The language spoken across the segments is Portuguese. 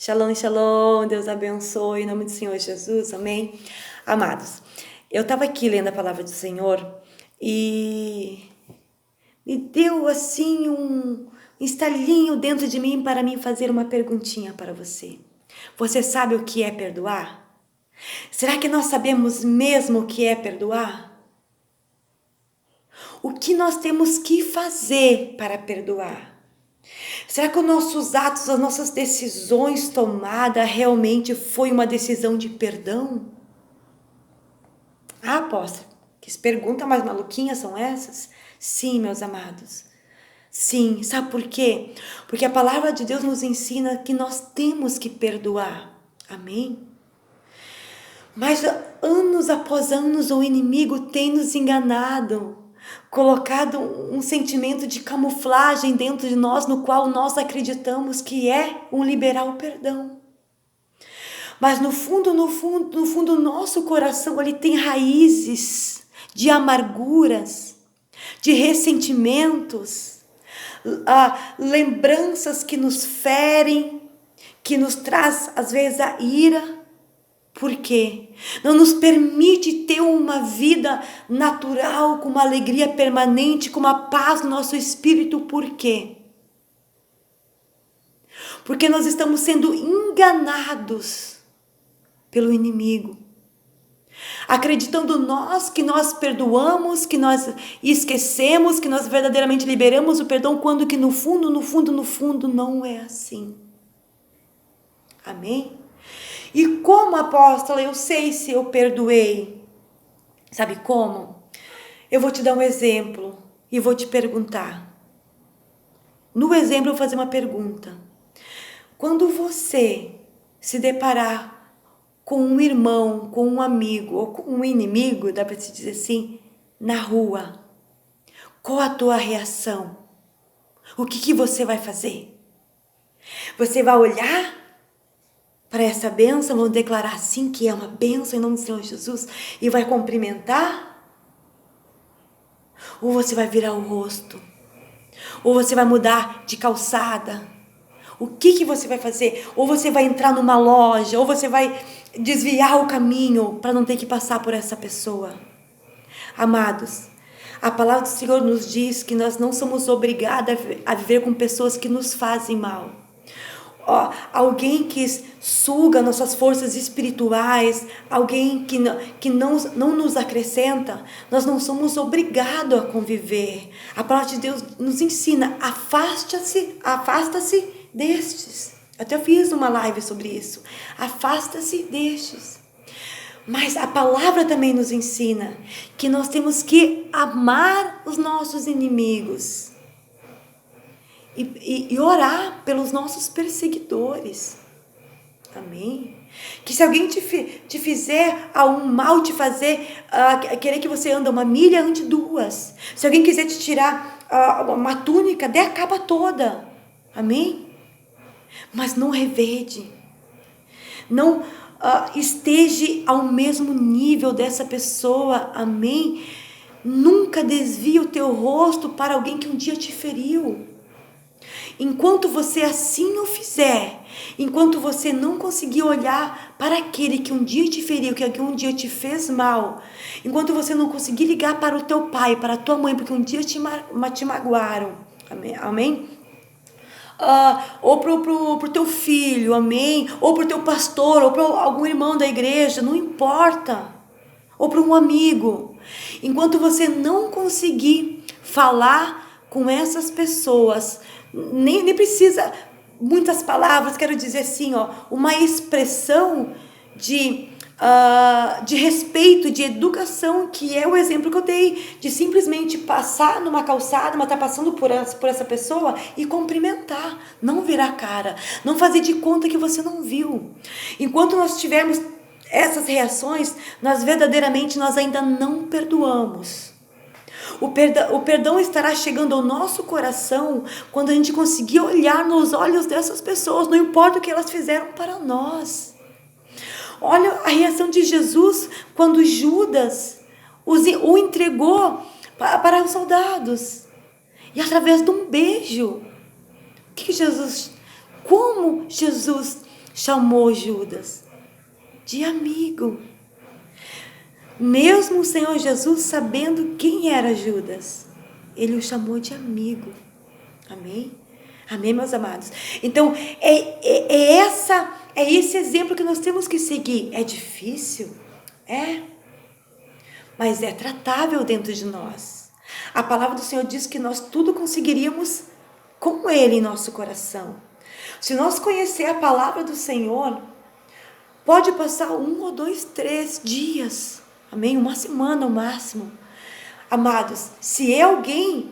Shalom, shalom, Deus abençoe, em nome do Senhor Jesus, amém? Amados, eu estava aqui lendo a palavra do Senhor e me deu assim um estalinho dentro de mim para mim fazer uma perguntinha para você. Você sabe o que é perdoar? Será que nós sabemos mesmo o que é perdoar? O que nós temos que fazer para perdoar? Será que os nossos atos, as nossas decisões tomadas realmente foi uma decisão de perdão? Ah, apóstolo, que perguntas mais maluquinhas são essas? Sim, meus amados. Sim, sabe por quê? Porque a palavra de Deus nos ensina que nós temos que perdoar. Amém? Mas anos após anos o inimigo tem nos enganado, colocado um sentimento de camuflagem dentro de nós, no qual nós acreditamos que é um liberar o perdão. Mas no fundo, o nosso coração ele tem raízes de amarguras, de ressentimentos, lembranças que nos ferem, que nos traz às vezes a ira. Por quê? Não nos permite ter uma vida natural, com uma alegria permanente, com uma paz no nosso espírito. Por quê? Porque nós estamos sendo enganados pelo inimigo. Acreditando que nós perdoamos, que nós esquecemos, que nós verdadeiramente liberamos o perdão, quando que no fundo não é assim. Amém? E como, apóstola, eu sei se eu perdoei? Sabe como? Eu vou te dar um exemplo e vou te perguntar. No exemplo, eu vou fazer uma pergunta. Quando você se deparar com um irmão, com um amigo ou com um inimigo, dá para se dizer assim, na rua, qual a tua reação? O que você vai fazer? Você vai olhar para essa bênção, vão declarar sim que é uma bênção em nome do Senhor Jesus e vai cumprimentar? Ou você vai virar o rosto? Ou você vai mudar de calçada? O que você vai fazer? Ou você vai entrar numa loja? Ou você vai desviar o caminho para não ter que passar por essa pessoa? Amados, a palavra do Senhor nos diz que nós não somos obrigados a viver com pessoas que nos fazem mal. Alguém que suga nossas forças espirituais, alguém que não nos acrescenta, nós não somos obrigados a conviver. A palavra de Deus nos ensina, afasta-se destes. Até fiz uma live sobre isso. Afasta-se destes. Mas a palavra também nos ensina que nós temos que amar os nossos inimigos. E orar pelos nossos perseguidores. Amém? Que se alguém te fizer um mal, te fazer querer que você ande 1 milha, ande 2. Se alguém quiser te tirar uma túnica, dê a capa toda. Amém? Mas não revede. Não esteja ao mesmo nível dessa pessoa. Amém? Nunca desvie o teu rosto para alguém que um dia te feriu. Enquanto você assim o fizer, enquanto você não conseguir olhar para aquele que um dia te feriu, que um dia te fez mal, enquanto você não conseguir ligar para o teu pai, para a tua mãe, porque um dia te magoaram, amém? Ou pro teu filho, amém? Ou pro teu pastor, ou para algum irmão da igreja, não importa. Ou para um amigo. Enquanto você não conseguir falar com essas pessoas, nem precisa muitas palavras, quero dizer assim, uma expressão de respeito, de educação, que é o exemplo que eu dei, de simplesmente passar numa calçada, mas tá passando por essa pessoa e cumprimentar, não virar a cara, não fazer de conta que você não viu. Enquanto nós tivermos essas reações, nós ainda não perdoamos. O perdão estará chegando ao nosso coração quando a gente conseguir olhar nos olhos dessas pessoas, não importa o que elas fizeram para nós. Olha a reação de Jesus quando Judas o entregou para os soldados. E através de um beijo. Como Jesus chamou Judas de amigo. Mesmo o Senhor Jesus sabendo quem era Judas, ele o chamou de amigo. Amém? Amém, meus amados? Então, é esse exemplo que nós temos que seguir. É difícil? É. Mas é tratável dentro de nós. A palavra do Senhor diz que nós tudo conseguiríamos com Ele em nosso coração. Se nós conhecer a palavra do Senhor, pode passar 1 ou 2, 3 dias. Amém? Uma semana ao máximo. Amados, se é alguém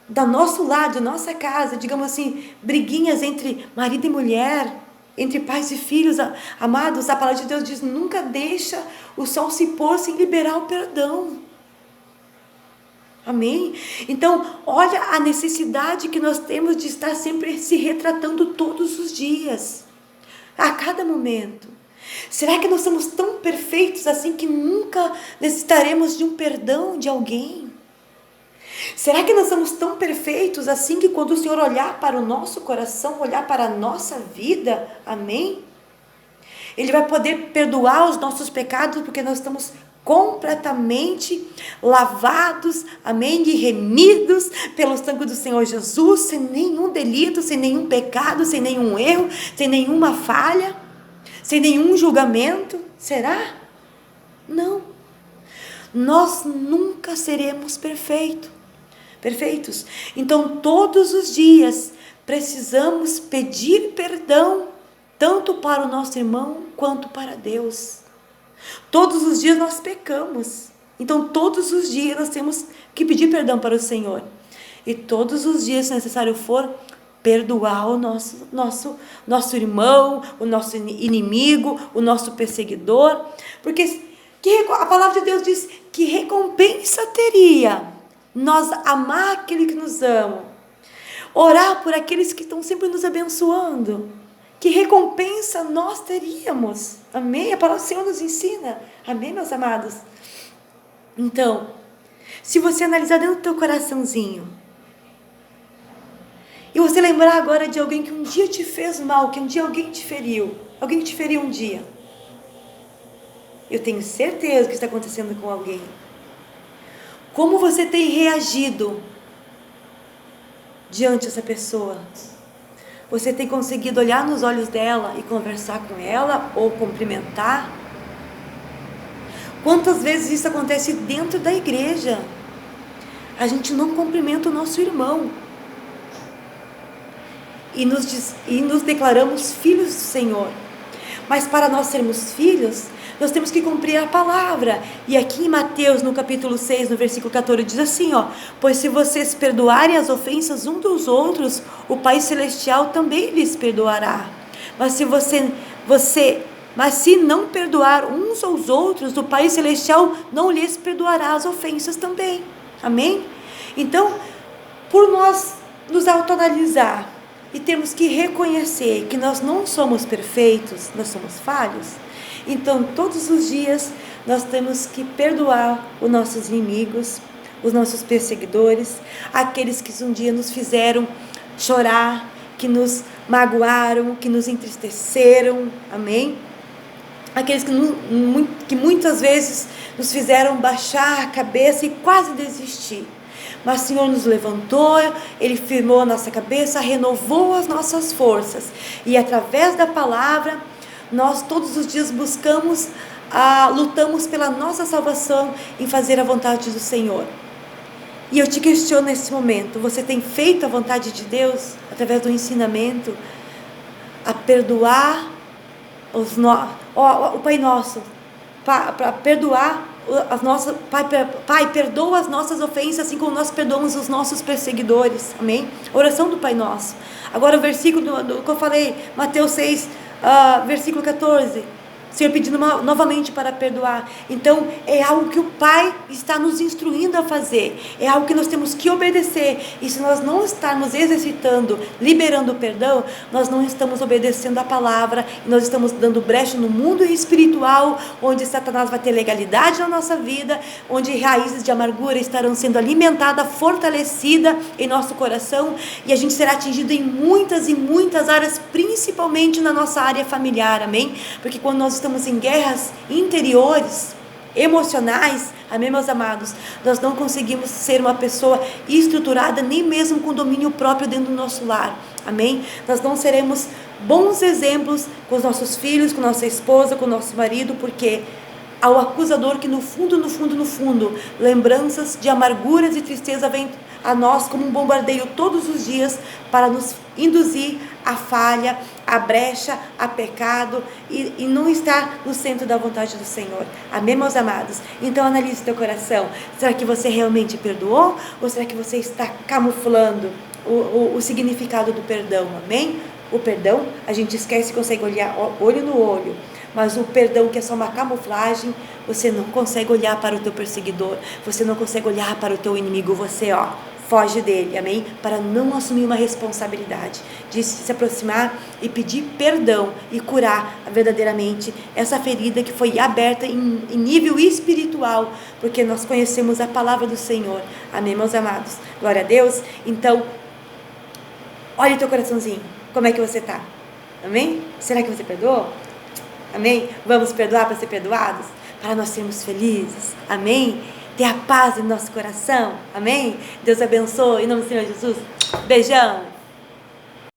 do nosso lado, da nossa casa, digamos assim, briguinhas entre marido e mulher, entre pais e filhos, amados, a palavra de Deus diz, nunca deixa o sol se pôr sem liberar o perdão. Amém? Então, olha a necessidade que nós temos de estar sempre se retratando todos os dias, a cada momento. Será que nós somos tão perfeitos assim que nunca necessitaremos de um perdão de alguém? Será que nós somos tão perfeitos assim que quando o Senhor olhar para o nosso coração, olhar para a nossa vida, amém? Ele vai poder perdoar os nossos pecados porque nós estamos completamente lavados, amém? E remidos pelo sangue do Senhor Jesus, sem nenhum delito, sem nenhum pecado, sem nenhum erro, sem nenhuma falha, sem nenhum julgamento. Será? Não. Nós nunca seremos perfeitos. Então, todos os dias, precisamos pedir perdão, tanto para o nosso irmão, quanto para Deus. Todos os dias nós pecamos. Então, todos os dias nós temos que pedir perdão para o Senhor. E todos os dias, se necessário for, perdoar o nosso irmão, o nosso inimigo, o nosso perseguidor. Porque a palavra de Deus diz que recompensa teria nós amar aquele que nos ama, orar por aqueles que estão sempre nos abençoando. Que recompensa nós teríamos? Amém? A palavra do Senhor nos ensina. Amém, meus amados? Então, se você analisar dentro do teu coraçãozinho, e você lembrar agora de alguém que um dia te fez mal, que um dia alguém te feriu, alguém que te feriu um dia, eu tenho certeza que está acontecendo com alguém. Como você tem reagido diante dessa pessoa? Você tem conseguido olhar nos olhos dela e conversar com ela ou cumprimentar? Quantas vezes isso acontece dentro da igreja? A gente não cumprimenta o nosso irmão. E nos declaramos filhos do Senhor. Mas para nós sermos filhos, nós temos que cumprir a palavra. E aqui em Mateus, no capítulo 6, no versículo 14, diz assim, pois se vocês perdoarem as ofensas uns dos outros, o Pai Celestial também lhes perdoará. Mas se não perdoar uns aos outros, o Pai Celestial não lhes perdoará as ofensas também. Amém? Então, por nós nos autoanalisar e temos que reconhecer que nós não somos perfeitos, nós somos falhos, então todos os dias nós temos que perdoar os nossos inimigos, os nossos perseguidores, aqueles que um dia nos fizeram chorar, que nos magoaram, que nos entristeceram, amém? Aqueles que muitas vezes nos fizeram baixar a cabeça e quase desistir. Mas o Senhor nos levantou, Ele firmou a nossa cabeça, renovou as nossas forças. E através da palavra, nós todos os dias lutamos pela nossa salvação em fazer a vontade do Senhor. E eu te questiono nesse momento, você tem feito a vontade de Deus através do ensinamento a perdoar o Pai Nosso, para perdoar as nossas, Pai, perdoa as nossas ofensas, assim como nós perdoamos os nossos perseguidores, amém? Oração do Pai Nosso. Agora o versículo do que eu falei, Mateus 6, versículo 14, Senhor, pedindo novamente para perdoar. Então, é algo que o Pai está nos instruindo a fazer. É algo que nós temos que obedecer. E se nós não estarmos exercitando, liberando o perdão, nós não estamos obedecendo a palavra. E nós estamos dando brecha no mundo espiritual, onde Satanás vai ter legalidade na nossa vida, onde raízes de amargura estarão sendo alimentadas, fortalecidas em nosso coração. E a gente será atingido em muitas e muitas áreas, principalmente na nossa área familiar. Amém? Porque quando nós estamos em guerras interiores, emocionais, amém, meus amados, nós não conseguimos ser uma pessoa estruturada, nem mesmo com domínio próprio dentro do nosso lar, amém? Nós não seremos bons exemplos com os nossos filhos, com nossa esposa, com nosso marido, porque há o acusador que no fundo, lembranças de amarguras e tristeza vêm a nós como um bombardeio todos os dias para nos induzir à falha, à brecha, a pecado e não estar no centro da vontade do Senhor. Amém, meus amados? Então analise teu coração. Será que você realmente perdoou? Ou será que você está camuflando o significado do perdão? Amém? O perdão, a gente esquece e consegue olhar olho no olho. Mas o perdão que é só uma camuflagem, você não consegue olhar para o teu perseguidor, você não consegue olhar para o teu inimigo, você foge dele, amém? Para não assumir uma responsabilidade de se aproximar e pedir perdão e curar verdadeiramente essa ferida que foi aberta em nível espiritual, porque nós conhecemos a palavra do Senhor, amém, meus amados? Glória a Deus. Então, olha o teu coraçãozinho, como é que você está? Amém? Será que você perdoou? Amém? Vamos perdoar para ser perdoados? Para nós sermos felizes. Amém? Ter a paz em nosso coração. Amém? Deus abençoe. Em nome do Senhor Jesus. Beijão.